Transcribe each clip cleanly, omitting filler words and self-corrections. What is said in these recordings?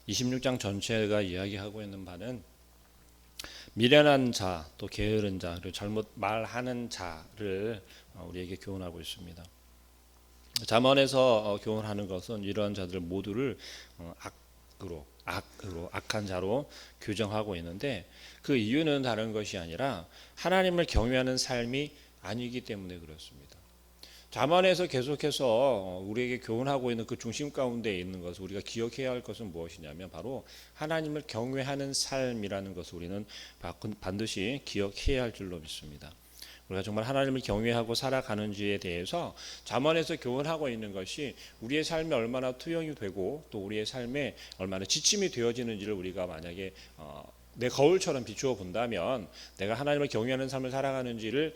26장 전체가 이야기하고 있는 바는 미련한 자, 또 게으른 자, 그리고 잘못 말하는 자를 우리에게 교훈하고 있습니다. 잠언에서 교훈하는 것은 이러한 자들 모두를 악한 자로 규정하고 있는데, 그 이유는 다른 것이 아니라 하나님을 경외하는 삶이 아니기 때문에 그렇습니다. 잠언에서 계속해서 우리에게 교훈하고 있는 그 중심 가운데 있는 것을 우리가 기억해야 할 것은 무엇이냐면 바로 하나님을 경외하는 삶이라는 것을 우리는 반드시 기억해야 할 줄로 믿습니다. 우리가 정말 하나님을 경외하고 살아가는지에 대해서 잠언에서 교훈하고 있는 것이 우리의 삶에 얼마나 투영이 되고 또 우리의 삶에 얼마나 지침이 되어지는지를 우리가 만약에 내 거울처럼 비추어 본다면 내가 하나님을 경외하는 삶을 살아가는지를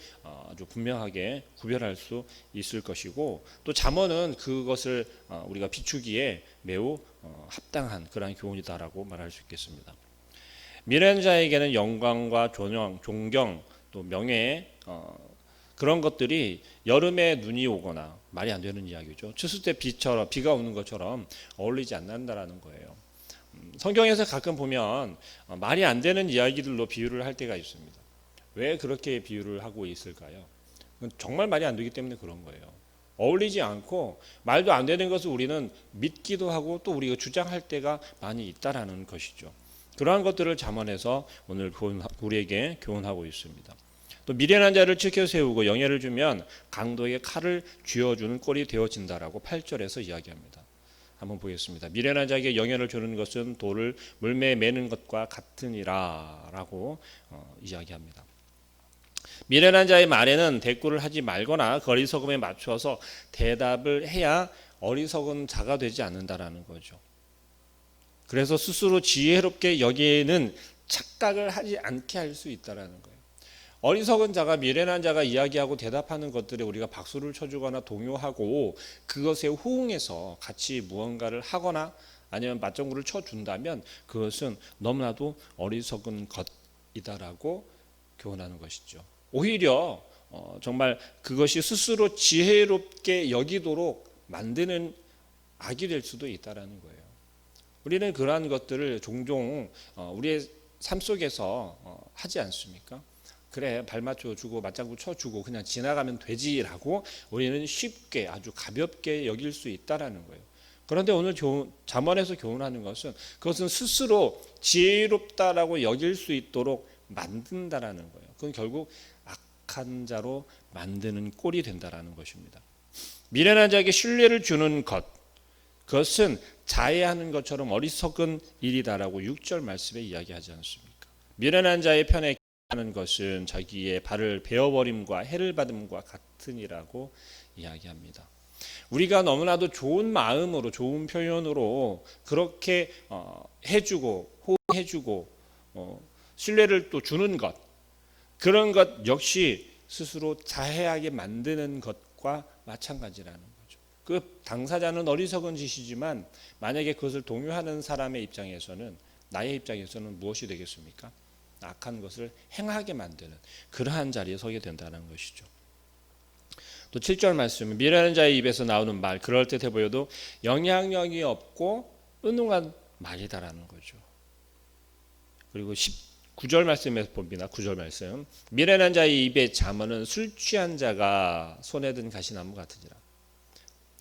아주 분명하게 구별할 수 있을 것이고, 또 잠언은 그것을 우리가 비추기에 매우 합당한 그러한 교훈이다라고 말할 수 있겠습니다. 미련한 자에게는 영광과 존경 또 명예 그런 것들이 여름에 눈이 오거나 말이 안 되는 이야기죠. 추수 때 비가 오는 것처럼 어울리지 않는다라는 거예요. 성경에서 가끔 보면 말이 안 되는 이야기들로 비유를 할 때가 있습니다. 왜 그렇게 비유를 하고 있을까요? 정말 말이 안 되기 때문에 그런 거예요. 어울리지 않고 말도 안 되는 것을 우리는 믿기도 하고 또 우리가 주장할 때가 많이 있다라는 것이죠. 그러한 것들을 잠언에서 오늘 우리에게 교훈하고 있습니다. 또 미련한 자를 지켜 세우고 영예를 주면 강도에게 칼을 쥐어주는 꼴이 되어진다라고 8절에서 이야기합니다. 한번 보겠습니다. 미련한 자에게 영예를 주는 것은 돌을 물매에 매는 것과 같으니라 라고 이야기합니다. 미련한 자의 말에는 대꾸를 하지 말거나 거리석음에 맞춰서 대답을 해야 어리석은 자가 되지 않는다라는 거죠. 그래서 스스로 지혜롭게 여기에는 착각을 하지 않게 할 수 있다라는 거예요. 어리석은 자가 미련한 자가 이야기하고 대답하는 것들에 우리가 박수를 쳐주거나 동요하고 그것에 호응해서 같이 무언가를 하거나 아니면 맞장구를 쳐준다면 그것은 너무나도 어리석은 것이다라고 교훈하는 것이죠. 오히려 정말 그것이 스스로 지혜롭게 여기도록 만드는 악이 될 수도 있다라는 거예요. 우리는 그러한 것들을 종종 우리의 삶 속에서 하지 않습니까? 그래, 발 맞춰주고 맞장구 쳐주고 그냥 지나가면 되지라고 우리는 쉽게 아주 가볍게 여길 수 있다라는 거예요. 그런데 오늘 잠언에서 교훈하는 것은 그것은 스스로 지혜롭다라고 여길 수 있도록 만든다라는 거예요. 그건 결국 악한 자로 만드는 꼴이 된다라는 것입니다. 미련한 자에게 신뢰를 주는 것, 그것은 자해하는 것처럼 어리석은 일이다라고 6절 말씀에 이야기하지 않습니까? 미련한 자의 편에 하는 것은 자기의 발을 베어버림과 해를 받음과 같으니라고 이야기합니다. 우리가 너무나도 좋은 마음으로 좋은 표현으로 그렇게 해주고 호응해주고 신뢰를 또 주는 것, 그런 것 역시 스스로 자해하게 만드는 것과 마찬가지라는 거죠. 그 당사자는 어리석은 짓이지만 만약에 그것을 동요하는 사람의 입장에서는, 나의 입장에서는 무엇이 되겠습니까? 악한 것을 행하게 만드는 그러한 자리에 서게 된다는 것이죠. 또 7절 말씀은 미련한 자의 입에서 나오는 말 그럴듯해 보여도 영향력이 없고 은웅한 말이다라는 거죠. 그리고 19절 말씀에서 봅니다. 9절 말씀. 미련한 자의 입에 잠언은 술 취한 자가 손에 든 가시나무 같으니라.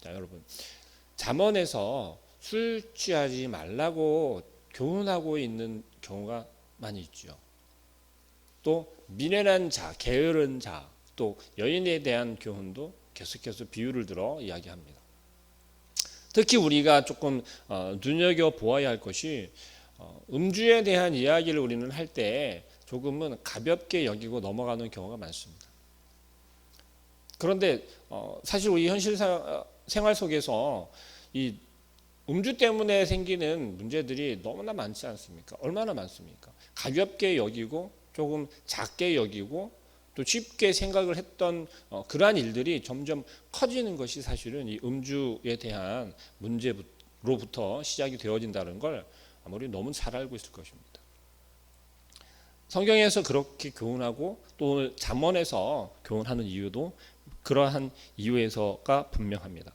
자, 여러분, 잠언에서 술 취하지 말라고 교훈하고 있는 경우가 많이 있죠. 또 미련한 자, 게으른 자, 또 여인에 대한 교훈도 계속해서 비유를 들어 이야기합니다. 특히 우리가 조금 눈여겨 보아야 할 것이 음주에 대한 이야기를 우리는 할 때 조금은 가볍게 여기고 넘어가는 경우가 많습니다. 그런데 사실 우리 현실 생활 속에서 이 음주 때문에 생기는 문제들이 너무나 많지 않습니까? 얼마나 많습니까? 가볍게 여기고 조금 작게 여기고 또 쉽게 생각을 했던 그러한 일들이 점점 커지는 것이 사실은 이 음주에 대한 문제로부터 시작이 되어진다는 걸 아무리 너무 잘 알고 있을 것입니다. 성경에서 그렇게 교훈하고 또 잠언에서 교훈하는 이유도 그러한 이유에서가 분명합니다.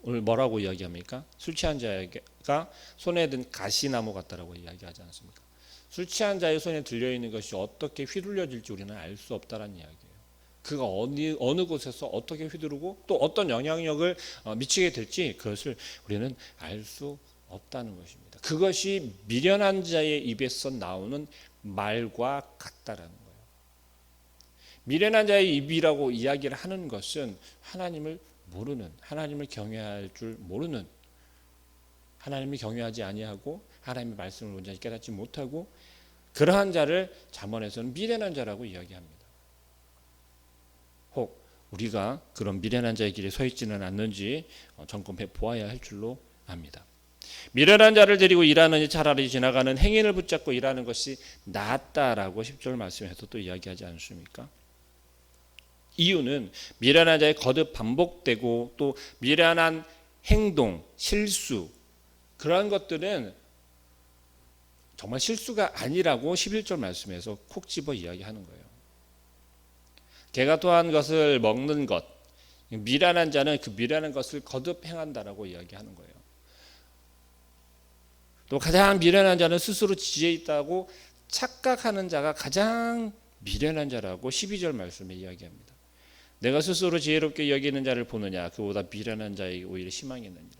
오늘 뭐라고 이야기합니까? 술 취한 자가 손에 든 가시나무 같다라고 이야기하지 않습니까? 술 취한 자의 손에 들려있는 것이 어떻게 휘둘려질지 우리는 알 수 없다는 이야기예요. 그가 어느 곳에서 어떻게 휘두르고 또 어떤 영향력을 미치게 될지 그것을 우리는 알 수 없다는 것입니다. 그것이 미련한 자의 입에서 나오는 말과 같다라는 거예요. 미련한 자의 입이라고 이야기를 하는 것은 하나님을 모르는, 하나님을 경외할 줄 모르는, 하나님을 경외하지 아니하고 하나님의 말씀을 온전히 깨닫지 못하고 그러한 자를 잠언에서는 미련한 자라고 이야기합니다. 혹 우리가 그런 미련한 자의 길에 서 있지는 않는지 점검해 보아야 할 줄로 압니다. 미련한 자를 데리고 일하느니 차라리 지나가는 행인을 붙잡고 일하는 것이 낫다라고 10절 말씀에서 또 이야기하지 않습니까? 이유는 미련한 자의 거듭 반복되고 또 미련한 행동, 실수 그러한 것들은 정말 실수가 아니라고 11절 말씀에서 콕 집어 이야기하는 거예요. 개가 토한 것을 먹는 것, 미련한 자는 그 미련한 것을 거듭 행한다라고 이야기하는 거예요. 또 가장 미련한 자는 스스로 지혜 있다고 착각하는 자가 가장 미련한 자라고 12절 말씀에 이야기합니다. 내가 스스로 지혜롭게 여기는 자를 보느냐 그보다 미련한 자에게 오히려 희망이느니라.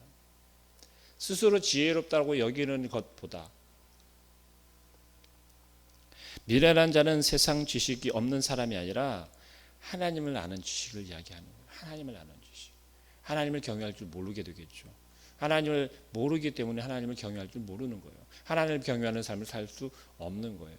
스스로 지혜롭다고 여기는 것보다 미련한 자는 세상 지식이 없는 사람이 아니라 하나님을 아는 지식을 이야기하는 거예요. 하나님을 아는 지식. 하나님을 경외할 줄 모르게 되겠죠. 하나님을 모르기 때문에 하나님을 경외할 줄 모르는 거예요. 하나님을 경외하는 삶을 살 수 없는 거예요.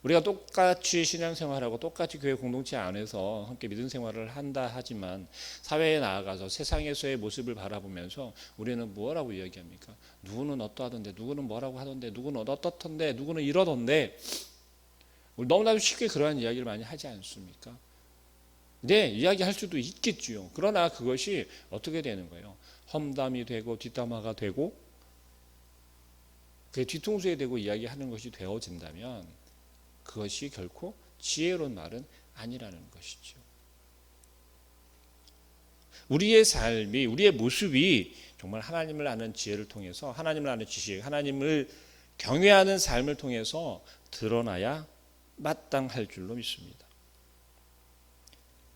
우리가 똑같이 신앙생활하고 똑같이 교회 공동체 안에서 함께 믿음 생활을 한다 하지만 사회에 나아가서 세상에서의 모습을 바라보면서 우리는 뭐라고 이야기합니까? 누구는 어떠하던데, 누구는 뭐라고 하던데, 누구는 어떻던데, 누구는 이러던데. 우리 너무나도 쉽게 그러한 이야기를 많이 하지 않습니까? 네, 이야기할 수도 있겠지요. 그러나 그것이 어떻게 되는 거예요? 험담이 되고 뒷담화가 되고 그 뒤통수에 대고 이야기하는 것이 되어진다면 그것이 결코 지혜로운 말은 아니라는 것이죠. 우리의 삶이, 우리의 모습이 정말 하나님을 아는 지혜를 통해서 하나님을 아는 지식, 하나님을 경외하는 삶을 통해서 드러나야 마땅할 줄로 믿습니다.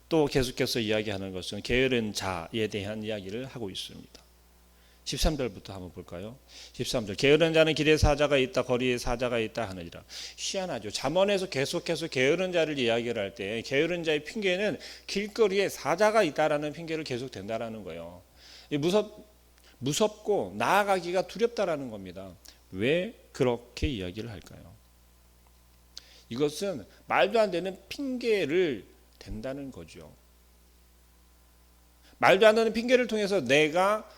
또 계속해서 이야기하는 것은 게으른 자에 대한 이야기를 하고 있습니다. 13절부터 한번 볼까요? 13절 게으른 자는 길에 사자가 있다 거리에 사자가 있다 하느니라. 희한하죠. 잠언에서 계속해서 게으른 자를 이야기를 할 때 게으른 자의 핑계는 길거리에 사자가 있다라는 핑계를 계속 댄다라는 거예요. 무섭고 나아가기가 두렵다라는 겁니다. 왜 그렇게 이야기를 할까요? 이것은 말도 안 되는 핑계를 댄다는 거죠. 말도 안 되는 핑계를 통해서 내가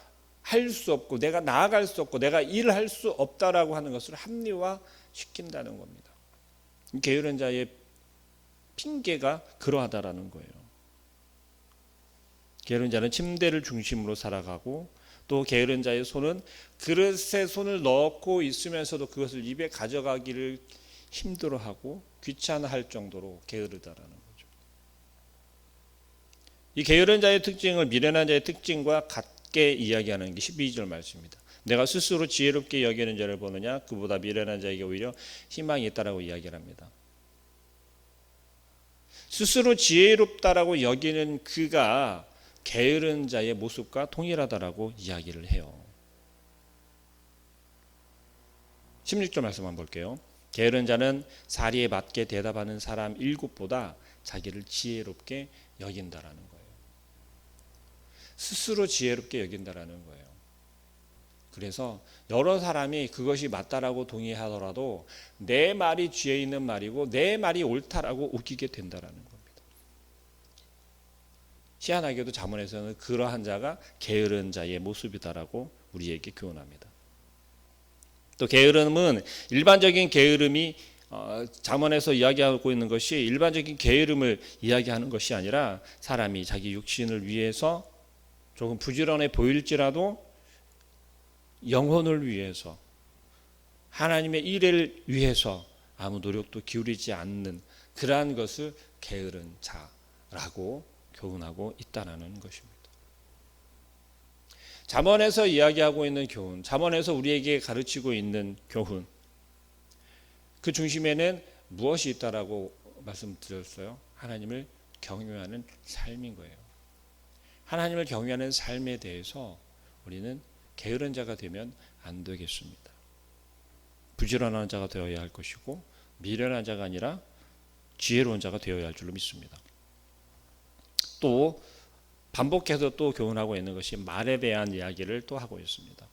할 수 없고 내가 나아갈 수 없고 내가 일을 할 수 없다라고 하는 것을 합리화시킨다는 겁니다. 게으른 자의 핑계가 그러하다라는 거예요. 게으른 자는 침대를 중심으로 살아가고 또 게으른 자의 손은 그릇에 손을 넣고 있으면서도 그것을 입에 가져가기를 힘들어하고 귀찮아할 정도로 게으르다라는 거죠. 이 게으른 자의 특징을 미련한 자의 특징과 같게 이야기하는 게 12절 말씀입니다. 내가 스스로 지혜롭게 여기는 자를 보느냐 그보다 미련한 자에게 오히려 희망이 있다라고 이야기를 합니다. 스스로 지혜롭다라고 여기는 그가 게으른 자의 모습과 동일하다라고 이야기를 해요. 16절 말씀 한번 볼게요. 게으른 자는 사리에 맞게 대답하는 사람 7보다 자기를 지혜롭게 여긴다라는 거예요. 스스로 지혜롭게 여긴다라는 거예요. 그래서 여러 사람이 그것이 맞다라고 동의하더라도 내 말이 지혜 있는 말이고 내 말이 옳다라고 우기게 된다라는 겁니다. 희한하게도 잠언에서는 그러한 자가 게으른 자의 모습이다라고 우리에게 교훈합니다. 또 게으름은 일반적인 게으름이 잠언에서 이야기하고 있는 것이 일반적인 게으름을 이야기하는 것이 아니라 사람이 자기 육신을 위해서 조금 부지런해 보일지라도 영혼을 위해서 하나님의 일을 위해서 아무 노력도 기울이지 않는 그러한 것을 게으른 자라고 교훈하고 있다는 것입니다. 잠언에서 이야기하고 있는 교훈, 잠언에서 우리에게 가르치고 있는 교훈, 그 중심에는 무엇이 있다라고 말씀드렸어요? 하나님을 경외하는 삶인 거예요. 하나님을 경외하는 삶에 대해서 우리는 게으른 자가 되면 안 되겠습니다. 부지런한 자가 되어야 할 것이고 미련한 자가 아니라 지혜로운 자가 되어야 할 줄로 믿습니다. 또 반복해서 또 교훈하고 있는 것이 말에 대한 이야기를 또 하고 있습니다.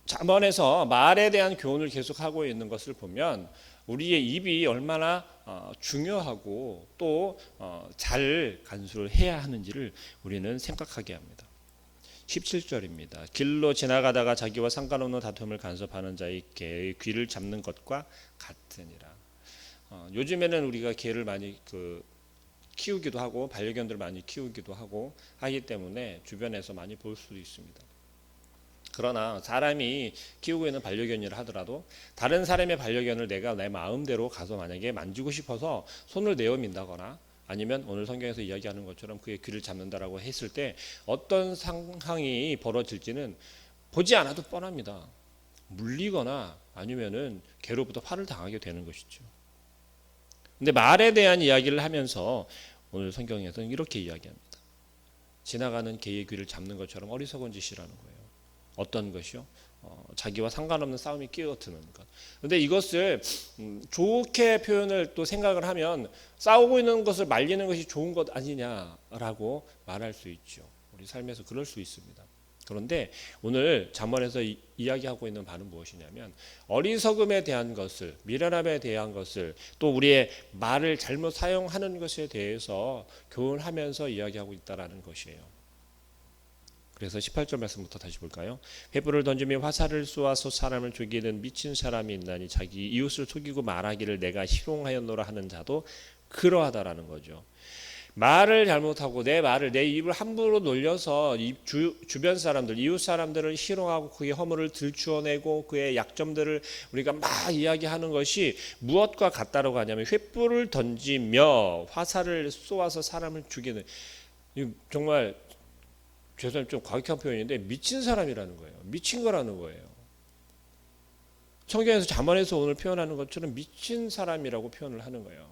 잠언에서 말에 대한 교훈을 계속하고 있는 것을 보면 우리의 입이 얼마나 중요하고 또 잘 간수를 해야 하는지를 우리는 생각하게 합니다. 17절입니다. 길로 지나가다가 자기와 상관없는 다툼을 간섭하는 자의 개의 귀를 잡는 것과 같으니라. 요즘에는 우리가 개를 많이 키우기도 하고 반려견들 많이 키우기도 하기 때문에 주변에서 많이 볼 수도 있습니다. 그러나 사람이 키우고 있는 반려견이라 하더라도 다른 사람의 반려견을 내가 내 마음대로 가서 만약에 만지고 싶어서 손을 내어 민다거나 아니면 오늘 성경에서 이야기하는 것처럼 그의 귀를 잡는다라고 했을 때 어떤 상황이 벌어질지는 보지 않아도 뻔합니다. 물리거나 아니면은 개로부터 화를 당하게 되는 것이죠. 근데 말에 대한 이야기를 하면서 오늘 성경에서는 이렇게 이야기합니다. 지나가는 개의 귀를 잡는 것처럼 어리석은 짓이라는 거예요. 어떤 것이요? 자기와 상관없는 싸움이 끼어드는 것. 그런데 이것을 좋게 표현을 또 생각을 하면 싸우고 있는 것을 말리는 것이 좋은 것 아니냐라고 말할 수 있죠. 우리 삶에서 그럴 수 있습니다. 그런데 오늘 잠언에서 이야기하고 있는 바는 무엇이냐면 어리석음에 대한 것을, 미련함에 대한 것을, 또 우리의 말을 잘못 사용하는 것에 대해서 교훈하면서 이야기하고 있다라는 것이에요. 그래서 18절 말씀부터 다시 볼까요? 횃불을 던지며 화살을 쏘아서 사람을 죽이는 미친 사람이 있나니 자기 이웃을 속이고 말하기를 내가 희롱하였노라 하는 자도 그러하다라는 거죠. 말을 잘못하고 내 입을 함부로 놀려서 주변 사람들, 이웃 사람들을 희롱하고 그의 허물을 들추어내고 그의 약점들을 우리가 막 이야기하는 것이 무엇과 같다라고 하냐면 횃불을 던지며 화살을 쏘아서 사람을 죽이는, 정말 죄송합니다. 좀 과격한 표현인데 미친 사람이라는 거예요. 미친 거라는 거예요. 성경에서 잠언에서 오늘 표현하는 것처럼 미친 사람이라고 표현을 하는 거예요.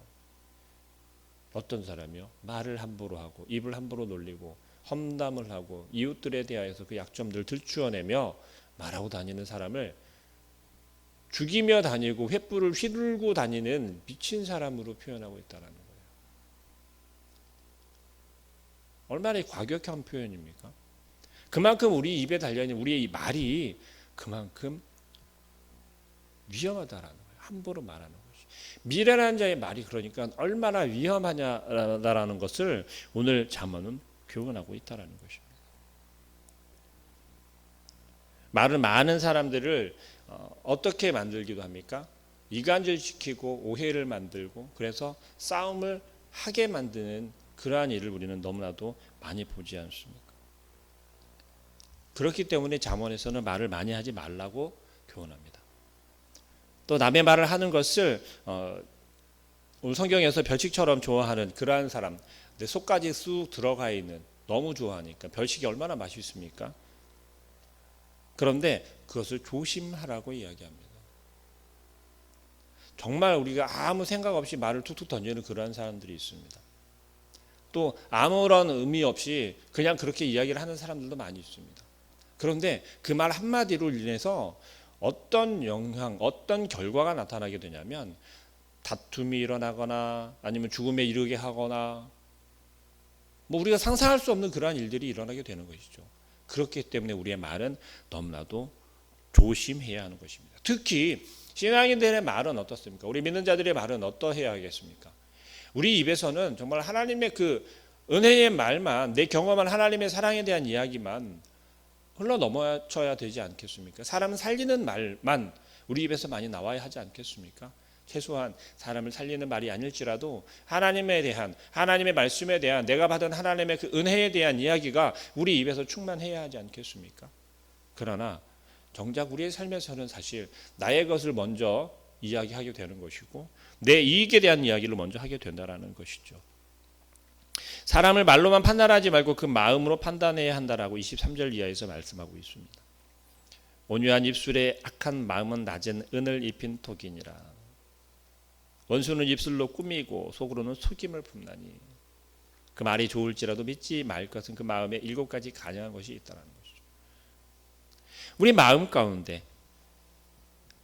어떤 사람이요? 말을 함부로 하고 입을 함부로 놀리고 험담을 하고 이웃들에 대하여서 그 약점들을 들추어내며 말하고 다니는 사람을 죽이며 다니고 횃불을 휘둘고 다니는 미친 사람으로 표현하고 있다는 거예요. 얼마나 과격한 표현입니까? 그만큼 우리 입에 달려있는 우리의 이 말이 그만큼 위험하다라는 거예요. 함부로 말하는 것이. 미련한 자의 말이 그러니까 얼마나 위험하냐라는 것을 오늘 잠언은 교훈하고 있다라는 것입니다. 말은 많은 사람들을 어떻게 만들기도 합니까? 이간질시키고 오해를 만들고 그래서 싸움을 하게 만드는 그러한 일을 우리는 너무나도 많이 보지 않습니까? 그렇기 때문에 잠언에서는 말을 많이 하지 말라고 교훈합니다. 또 남의 말을 하는 것을 오늘 성경에서 별식처럼 좋아하는 그러한 사람, 내 속까지 쑥 들어가 있는, 너무 좋아하니까 별식이 얼마나 맛있습니까? 그런데 그것을 조심하라고 이야기합니다. 정말 우리가 아무 생각 없이 말을 툭툭 던지는 그러한 사람들이 있습니다. 또 아무런 의미 없이 그냥 그렇게 이야기를 하는 사람들도 많이 있습니다. 그런데 그 말 한마디로 인해서 어떤 영향, 어떤 결과가 나타나게 되냐면 다툼이 일어나거나 아니면 죽음에 이르게 하거나 뭐 우리가 상상할 수 없는 그러한 일들이 일어나게 되는 것이죠. 그렇기 때문에 우리의 말은 너무나도 조심해야 하는 것입니다. 특히 신앙인들의 말은 어떻습니까? 우리 믿는 자들의 말은 어떠해야 하겠습니까? 우리 입에서는 정말 하나님의 그 은혜의 말만, 내 경험한 하나님의 사랑에 대한 이야기만 흘러 넘어쳐야 되지 않겠습니까? 사람은 살리는 말만 우리 입에서 많이 나와야 하지 않겠습니까? 최소한 사람을 살리는 말이 아닐지라도 하나님에 대한, 하나님의 말씀에 대한, 내가 받은 하나님의 그 은혜에 대한 이야기가 우리 입에서 충만해야 하지 않겠습니까? 그러나 정작 우리의 삶에서는 사실 나의 것을 먼저 이야기하게 되는 것이고 내 이익에 대한 이야기를 먼저 하게 된다는 것이죠. 사람을 말로만 판단하지 말고 그 마음으로 판단해야 한다라고 23절 이하에서 말씀하고 있습니다. 온유한 입술에 악한 마음은 낮은 은을 입힌 톡이니라. 원수는 입술로 꾸미고 속으로는 속임을 품나니 그 말이 좋을지라도 믿지 말 것은 그 마음에 7가지 간영한 것이 있다는 것이죠. 우리 마음 가운데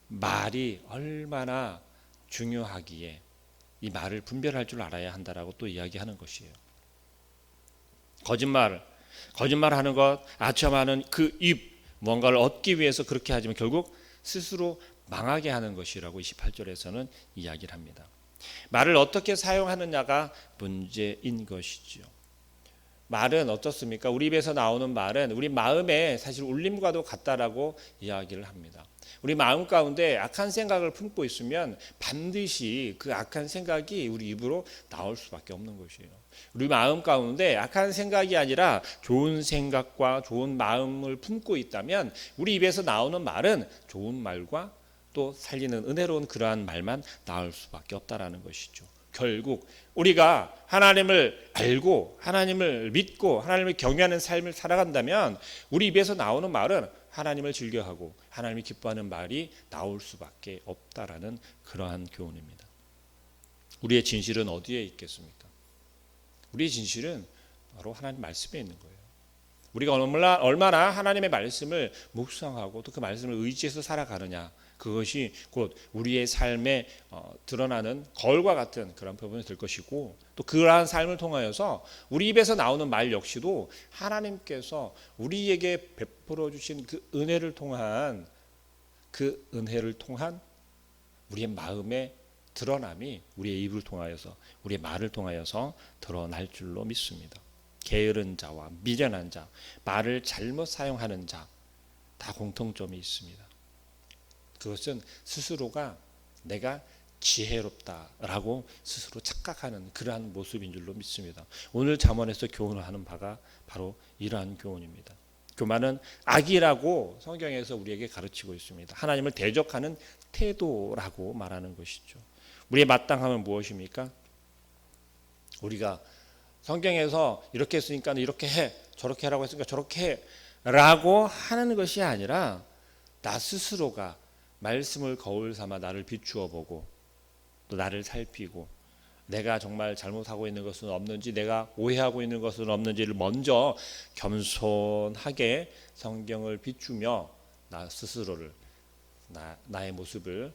말이 얼마나 중요하기에 이 말을 분별할 줄 알아야 한다라고 또 이야기하는 것이에요. 거짓말하는 것, 아첨하는 그 입, 뭔가를 얻기 위해서 그렇게 하지만 결국 스스로 망하게 하는 것이라고 28절에서는 이야기를 합니다. 말을 어떻게 사용하느냐가 문제인 것이죠. 말은 어떻습니까? 우리 입에서 나오는 말은 우리 마음에 사실 울림과도 같다라고 이야기를 합니다. 우리 마음 가운데 악한 생각을 품고 있으면 반드시 그 악한 생각이 우리 입으로 나올 수밖에 없는 것이에요. 우리 마음 가운데 악한 생각이 아니라 좋은 생각과 좋은 마음을 품고 있다면 우리 입에서 나오는 말은 좋은 말과 또 살리는 은혜로운 그러한 말만 나올 수밖에 없다라는 것이죠. 결국 우리가 하나님을 알고 하나님을 믿고 하나님을 경외하는 삶을 살아간다면 우리 입에서 나오는 말은 하나님을 즐겨하고 하나님이 기뻐하는 말이 나올 수밖에 없다라는 그러한 교훈입니다. 우리의 진실은 어디에 있겠습니까? 우리의 진실은 바로 하나님 말씀에 있는 거예요. 우리가 얼마나 하나님의 말씀을 묵상하고 또 그 말씀을 의지해서 살아가느냐, 그것이 곧 우리의 삶에 드러나는 거울과 같은 그런 부분이 될 것이고, 또 그러한 삶을 통하여서 우리 입에서 나오는 말 역시도 하나님께서 우리에게 베풀어 주신 그 은혜를 통한 우리의 마음의 드러남이 우리의 입을 통하여서 우리의 말을 통하여서 드러날 줄로 믿습니다. 게으른 자와 미련한 자, 말을 잘못 사용하는 자, 다 공통점이 있습니다. 그것은 스스로가 내가 지혜롭다라고 스스로 착각하는 그러한 모습인 줄로 믿습니다. 오늘 잠언에서 교훈하는 바가 바로 이러한 교훈입니다. 교만은 악이라고 성경에서 우리에게 가르치고 있습니다. 하나님을 대적하는 태도라고 말하는 것이죠. 우리의 마땅함은 무엇입니까? 우리가 성경에서 이렇게 했으니까 이렇게 해, 저렇게 하라고 했으니까 저렇게 해 라고 하는 것이 아니라 나 스스로가 말씀을 거울 삼아 나를 비추어 보고 또 나를 살피고 내가 정말 잘못하고 있는 것은 없는지, 내가 오해하고 있는 것은 없는지를 먼저 겸손하게 성경을 비추며 나 스스로를 나의 모습을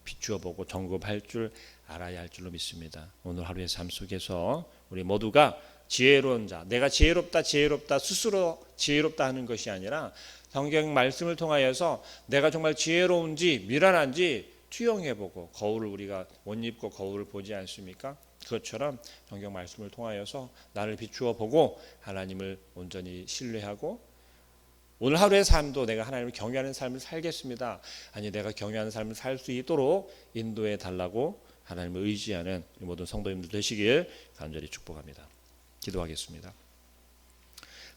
비추어 보고 점검할 줄 알아야 할 줄로 믿습니다. 오늘 하루의 삶 속에서 우리 모두가 지혜로운 자, 내가 지혜롭다 스스로 지혜롭다 하는 것이 아니라 성경 말씀을 통하여서 내가 정말 지혜로운지 미련한지 투영해보고, 거울을 우리가 옷 입고 거울을 보지 않습니까? 그것처럼 성경 말씀을 통하여서 나를 비추어 보고 하나님을 온전히 신뢰하고, 오늘 하루의 삶도 내가 하나님을 경외하는 삶을 살겠습니다. 아니, 내가 경외하는 삶을 살 수 있도록 인도해 달라고 하나님을 의지하는 모든 성도님들 되시길 간절히 축복합니다. 기도하겠습니다.